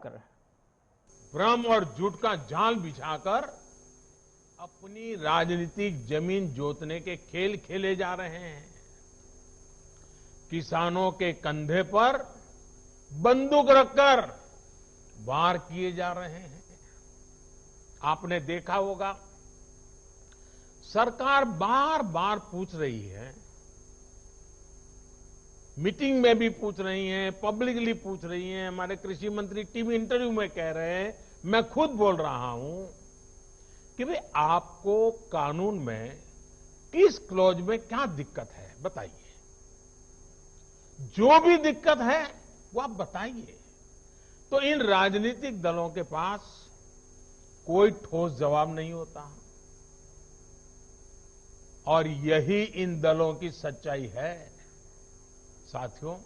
बिछाकर। भ्रम और झूठ का जाल बिछाकर अपनी राजनीतिक जमीन जोतने के खेल खेले जा रहे हैं। किसानों के कंधे पर बंदूक रखकर वार किए जा रहे हैं। आपने देखा होगा, सरकार बार बार पूछ रही है, मीटिंग में भी पूछ रही हैं, पब्लिकली पूछ रही हैं। हमारे कृषि मंत्री टीवी इंटरव्यू में कह रहे हैं, मैं खुद बोल रहा हूं कि भाई आपको कानून में किस क्लॉज में क्या दिक्कत है बताइए। जो भी दिक्कत है वो आप बताइए। तो इन राजनीतिक दलों के पास कोई ठोस जवाब नहीं होता और यही इन दलों की सच्चाई है। साथियों,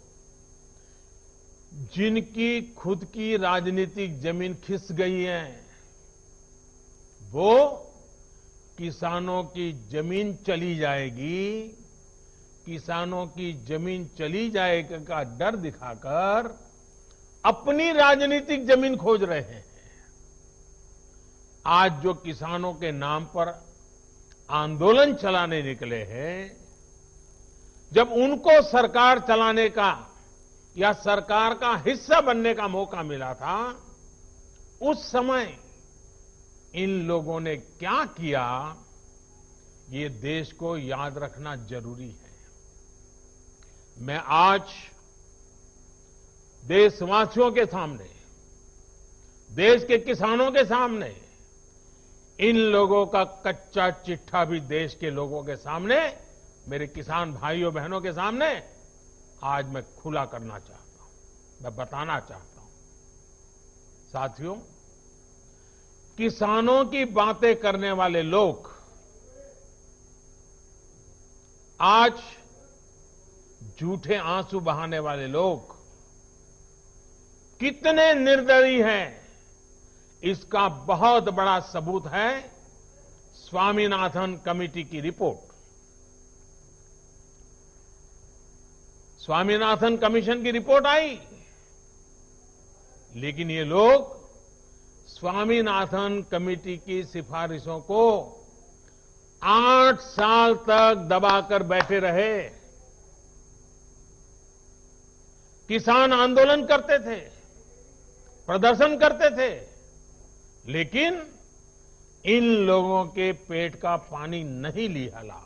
जिनकी खुद की राजनीतिक जमीन खिस गई है वो किसानों की जमीन चली जाएगी, किसानों की जमीन चली जाएगी का डर दिखाकर अपनी राजनीतिक जमीन खोज रहे हैं। आज जो किसानों के नाम पर आंदोलन चलाने निकले हैं, जब उनको सरकार चलाने का या सरकार का हिस्सा बनने का मौका मिला था, उस समय इन लोगों ने क्या किया, ये देश को याद रखना जरूरी है। मैं आज देशवासियों के सामने, देश के किसानों के सामने, इन लोगों का कच्चा चिट्ठा भी देश के लोगों के सामने, मेरे किसान भाइयों बहनों के सामने आज मैं खुला करना चाहता हूं, मैं बताना चाहता हूं। साथियों, किसानों की बातें करने वाले लोग आज झूठे आंसू बहाने वाले लोग कितने निर्दयी हैं, इसका बहुत बड़ा सबूत है स्वामीनाथन कमेटी की रिपोर्ट। स्वामीनाथन कमीशन की रिपोर्ट आई, लेकिन ये लोग स्वामीनाथन कमेटी की सिफारिशों को 8 साल तक दबाकर बैठे रहे। किसान आंदोलन करते थे, प्रदर्शन करते थे, लेकिन इन लोगों के पेट का पानी नहीं लिहला।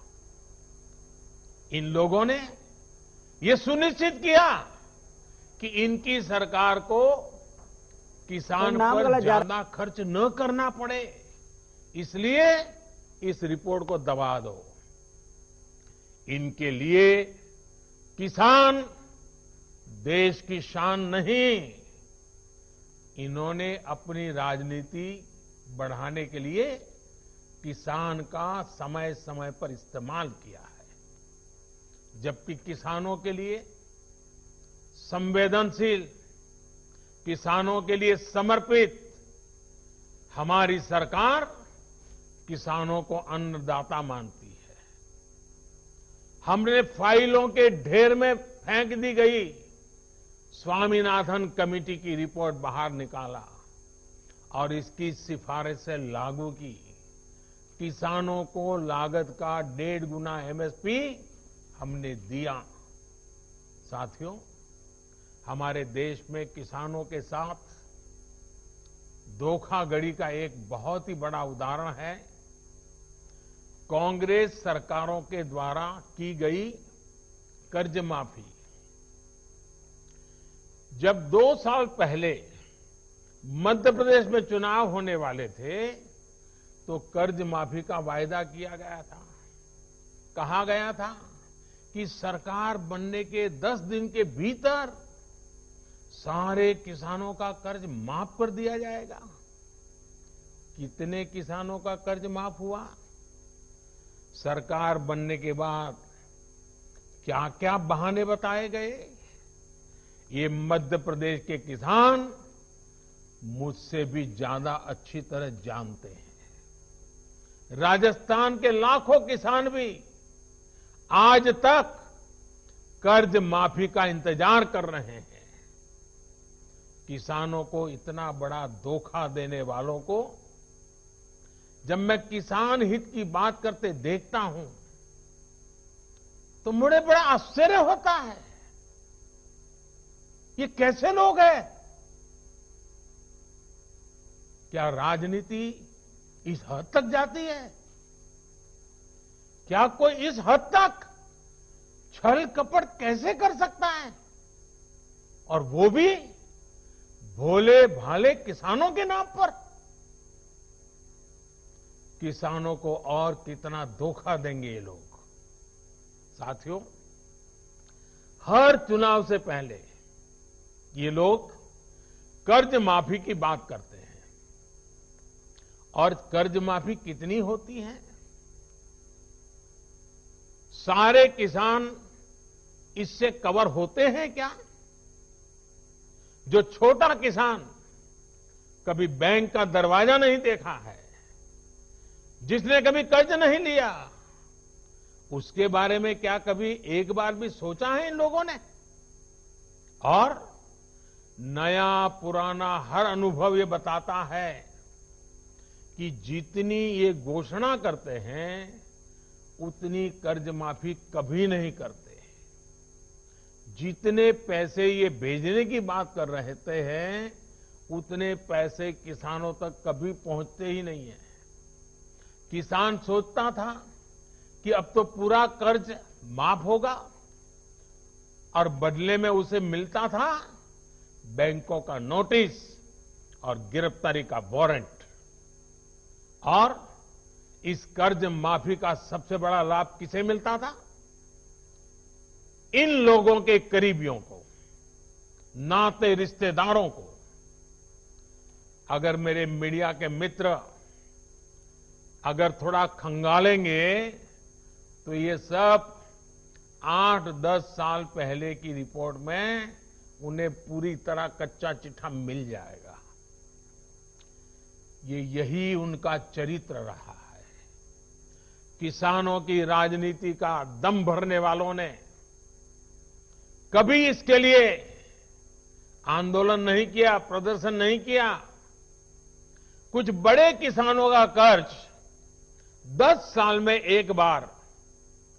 इन लोगों ने ये सुनिश्चित किया कि इनकी सरकार को किसान पर ज्यादा खर्च न करना पड़े, इसलिए इस रिपोर्ट को दबा दो। इनके लिए किसान देश की शान नहीं, इन्होंने अपनी राजनीति बढ़ाने के लिए किसान का समय समय पर इस्तेमाल किया है। जबकि किसानों के लिए संवेदनशील, किसानों के लिए समर्पित हमारी सरकार किसानों को अन्नदाता मानती है। हमने फाइलों के ढेर में फेंक दी गई स्वामीनाथन कमेटी की रिपोर्ट बाहर निकाला और इसकी सिफारिश से लागू की। किसानों को लागत का 1.5 गुना एमएसपी हमने दिया। साथियों, हमारे देश में किसानों के साथ धोखाधड़ी का एक बहुत ही बड़ा उदाहरण है कांग्रेस सरकारों के द्वारा की गई कर्ज माफी। जब 2 साल पहले मध्य प्रदेश में चुनाव होने वाले थे तो कर्ज माफी का वायदा किया गया था। कहा गया था कि सरकार बनने के 10 दिन के भीतर सारे किसानों का कर्ज माफ कर दिया जाएगा। कितने किसानों का कर्ज माफ हुआ? सरकार बनने के बाद क्या क्या बहाने बताए गए, ये मध्य प्रदेश के किसान मुझसे भी ज्यादा अच्छी तरह जानते हैं। राजस्थान के लाखों किसान भी आज तक कर्ज माफी का इंतजार कर रहे हैं। किसानों को इतना बड़ा धोखा देने वालों को जब मैं किसान हित की बात करते देखता हूं तो मुझे बड़ा आश्चर्य होता है। ये कैसे लोग हैं? क्या राजनीति इस हद तक जाती है? क्या कोई इस हद तक छल कपट कैसे कर सकता है? और वो भी भोले भाले किसानों के नाम पर। किसानों को और कितना धोखा देंगे ये लोग। साथियों, हर चुनाव से पहले ये लोग कर्ज माफी की बात करते हैं। और कर्ज माफी कितनी होती है? सारे किसान इससे कवर होते हैं क्या? जो छोटा किसान कभी बैंक का दरवाजा नहीं देखा है, जिसने कभी कर्ज नहीं लिया, उसके बारे में क्या कभी एक बार भी सोचा है इन लोगों ने? और नया पुराना हर अनुभव ये बताता है कि जितनी ये घोषणा करते हैं उतनी कर्ज माफी कभी नहीं करते। जितने पैसे ये भेजने की बात कर रहे हैं उतने पैसे किसानों तक कभी पहुंचते ही नहीं है। किसान सोचता था कि अब तो पूरा कर्ज माफ होगा और बदले में उसे मिलता था बैंकों का नोटिस और गिरफ्तारी का वारंट। और इस कर्ज माफी का सबसे बड़ा लाभ किसे मिलता था? इन लोगों के करीबियों को, नाते रिश्तेदारों को। अगर मेरे मीडिया के मित्र अगर थोड़ा खंगालेंगे तो ये सब 8-10 साल पहले की रिपोर्ट में उन्हें पूरी तरह कच्चा चिट्ठा मिल जाएगा। यही उनका चरित्र रहा है। किसानों की राजनीति का दम भरने वालों ने कभी इसके लिए आंदोलन नहीं किया, प्रदर्शन नहीं किया। कुछ बड़े किसानों का कर्ज 10 साल में एक बार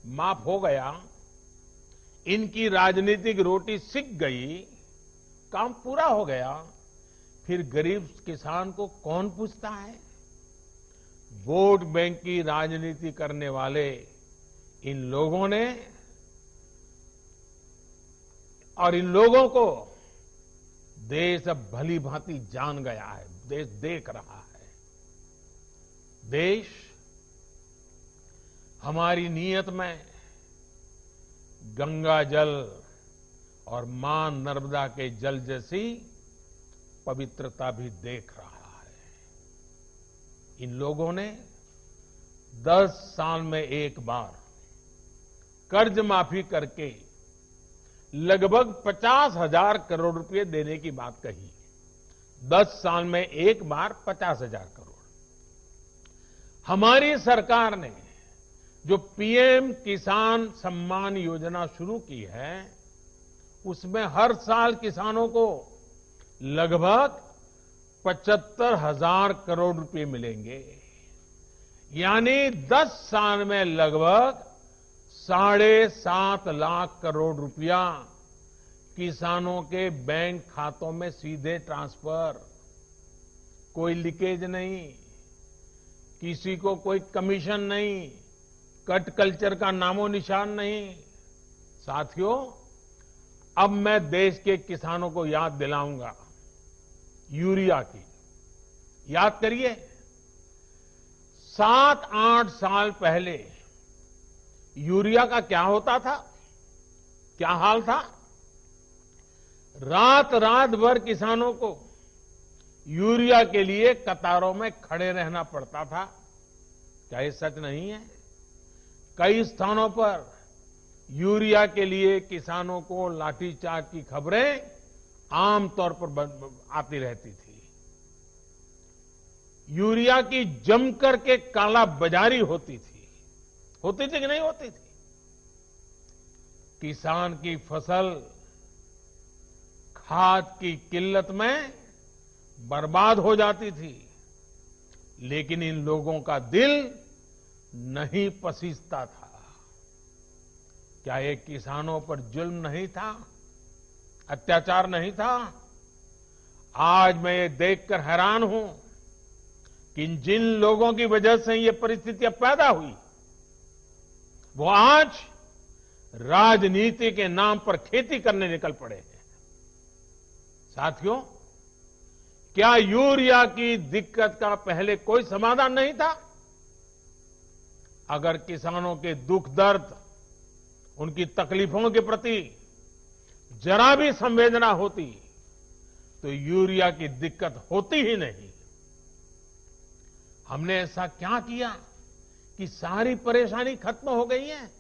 माफ हो गया, इनकी राजनीतिक रोटी सिक गई, काम पूरा हो गया, फिर गरीब किसान को कौन पूछता है? वोट बैंक की राजनीति करने वाले इन लोगों ने और इन लोगों को देश अब भली भांति जान गया है, देश देख रहा है। देश हमारी नीयत में गंगा जल और मां नर्मदा के जल जैसी पवित्रता भी देख रहा है। इन लोगों ने 10 साल में एक बार कर्ज माफी करके लगभग 50,000 करोड़ रुपए देने की बात कही। 10 साल में एक बार 50,000 करोड़। हमारी सरकार ने जो पीएम किसान सम्मान योजना शुरू की है, उसमें हर साल किसानों को लगभग 75,000 करोड़ रुपए मिलेंगे। यानी 10 साल में लगभग 7.5 लाख करोड़ रुपया किसानों के बैंक खातों में सीधे ट्रांसफर। कोई लीकेज नहीं, किसी को कोई कमीशन नहीं, कट कल्चर का नामो निशान नहीं। साथियों, अब मैं देश के किसानों को याद दिलाऊंगा यूरिया की। याद करिए, 7-8 साल पहले यूरिया का क्या होता था, क्या हाल था? रात रात भर किसानों को यूरिया के लिए कतारों में खड़े रहना पड़ता था। क्या ये सच नहीं है? कई स्थानों पर यूरिया के लिए किसानों को लाठीचार्ज की खबरें आमतौर पर आती रहती थी। यूरिया की जमकर के कालाबाजारी होती थी कि नहीं होती थी? किसान की फसल खाद की किल्लत में बर्बाद हो जाती थी, लेकिन इन लोगों का दिल नहीं पसीजता था। क्या ये किसानों पर जुल्म नहीं था, अत्याचार नहीं था? आज मैं ये देखकर हैरान हूं कि जिन लोगों की वजह से ये परिस्थितियां पैदा हुई, वो आज राजनीति के नाम पर खेती करने निकल पड़े हैं। साथियों, क्या यूरिया की दिक्कत का पहले कोई समाधान नहीं था? अगर किसानों के दुख दर्द, उनकी तकलीफों के प्रति जरा भी संवेदना होती तो यूरिया की दिक्कत होती ही नहीं। हमने ऐसा क्या किया कि सारी परेशानी खत्म हो गई है?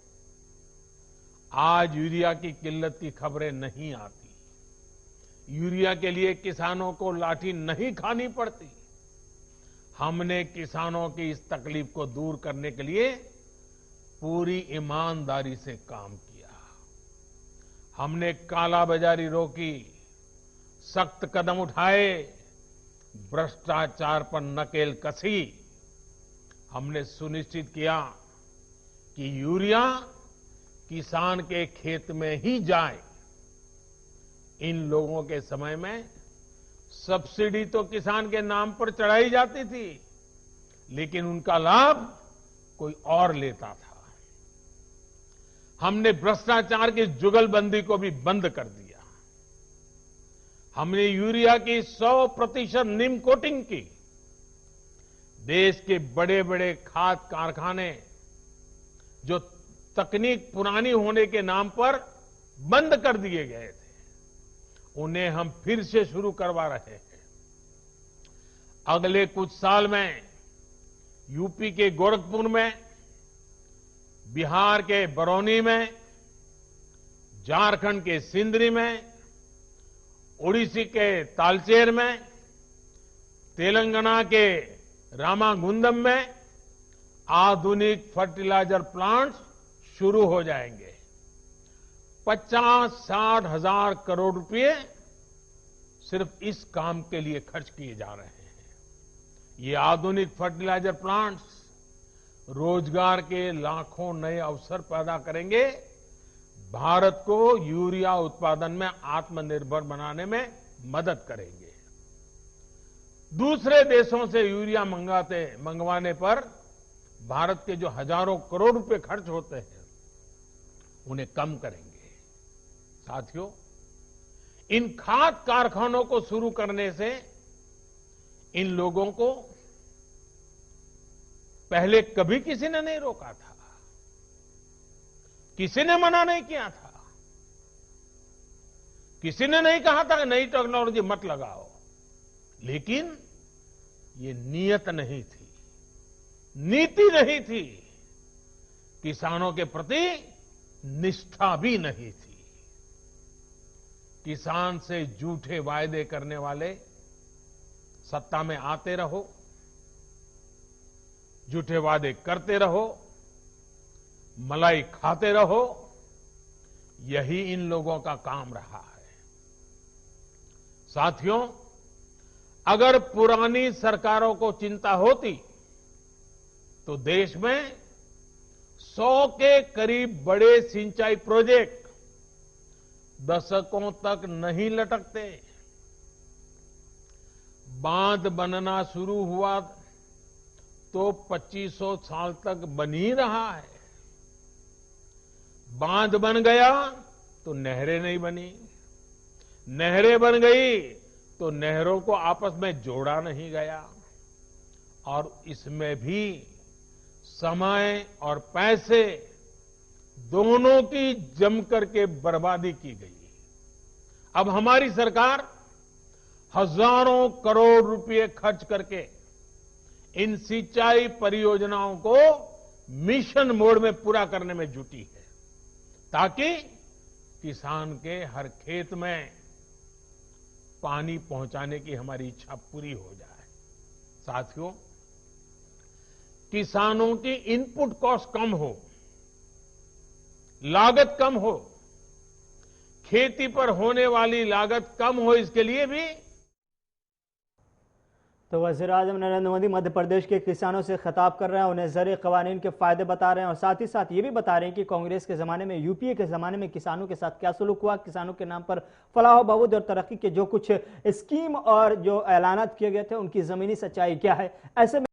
आज यूरिया की किल्लत की खबरें नहीं आती। यूरिया के लिए किसानों को लाठी नहीं खानी पड़ती। हमने किसानों की इस तकलीफ को दूर करने के लिए पूरी ईमानदारी से काम किया। हमने कालाबाजारी रोकी, सख्त कदम उठाए, भ्रष्टाचार पर नकेल कसी। हमने सुनिश्चित किया कि यूरिया किसान के खेत में ही जाए। इन लोगों के समय में सब्सिडी तो किसान के नाम पर चढ़ाई जाती थी, लेकिन उनका लाभ कोई और लेता था। हमने भ्रष्टाचार की जुगलबंदी को भी बंद कर दिया। हमने यूरिया की 100% नीम कोटिंग की। देश के बड़े बड़े खाद कारखाने जो तकनीक पुरानी होने के नाम पर बंद कर दिए गए थे, उन्हें हम फिर से शुरू करवा रहे हैं। अगले कुछ साल में यूपी के गोरखपुर में, बिहार के बरौनी में, झारखंड के सिंदरी में, ओडिशा के तालचेर में, तेलंगाना के रामागुंडम में आधुनिक फर्टिलाइजर प्लांट्स शुरू हो जाएंगे। 50-60 हजार करोड़ रुपए सिर्फ इस काम के लिए खर्च किए जा रहे हैं। ये आधुनिक फर्टिलाइजर प्लांट्स रोजगार के लाखों नए अवसर पैदा करेंगे, भारत को यूरिया उत्पादन में आत्मनिर्भर बनाने में मदद करेंगे। दूसरे देशों से यूरिया मंगवाने पर भारत के जो हजारों करोड़ रुपए खर्च होते हैं, उन्हें कम करेंगे। साथियों, इन खाद कारखानों को शुरू करने से इन लोगों को पहले कभी किसी ने नहीं रोका था, किसी ने मना नहीं किया था, किसी ने नहीं कहा था कि नई टेक्नोलॉजी मत लगाओ, लेकिन ये नियत नहीं थी, नीति नहीं थी, किसानों के प्रति निष्ठा भी नहीं थी। किसान से झूठे वायदे करने वाले सत्ता में आते रहो, झूठे वादे करते रहो, मलाई खाते रहो, यही इन लोगों का काम रहा है। साथियों, अगर पुरानी सरकारों को चिंता होती तो देश में 100 के करीब बड़े सिंचाई प्रोजेक्ट दशकों तक नहीं लटकते। बांध बनना शुरू हुआ तो 2500 साल तक बन ही रहा है। बांध बन गया तो नहरें नहीं बनी, नहरें बन गई तो नहरों को आपस में जोड़ा नहीं गया, और इसमें भी समय और पैसे दोनों की जमकर के बर्बादी की गई। अब हमारी सरकार हजारों करोड़ रुपए खर्च करके इन सिंचाई परियोजनाओं को मिशन मोड में पूरा करने में जुटी है, ताकि किसान के हर खेत में पानी पहुंचाने की हमारी इच्छा पूरी हो जाए। साथियों, किसानों की इनपुट कॉस्ट कम हो, लागत कम हो, खेती पर होने वाली लागत कम हो, इसके लिए भी। तो वज़ीर-ए-आज़म नरेंद्र मोदी मध्य प्रदेश के किसानों से खिताब कर रहे हैं, उन्हें ज़रिए क़वानीन के फ़ायदे बता रहे हैं और साथ ही साथ ये भी बता रहे हैं कि कांग्रेस के ज़माने में, यूपीए के ज़माने में किसानों के साथ क्या सलूक हुआ, किसानों के नाम पर फलाह बहबूद और तरक्की के जो कुछ स्कीम और जो ऐलानात किए गए थे उनकी ज़मीनी सच्चाई क्या है। ऐसे में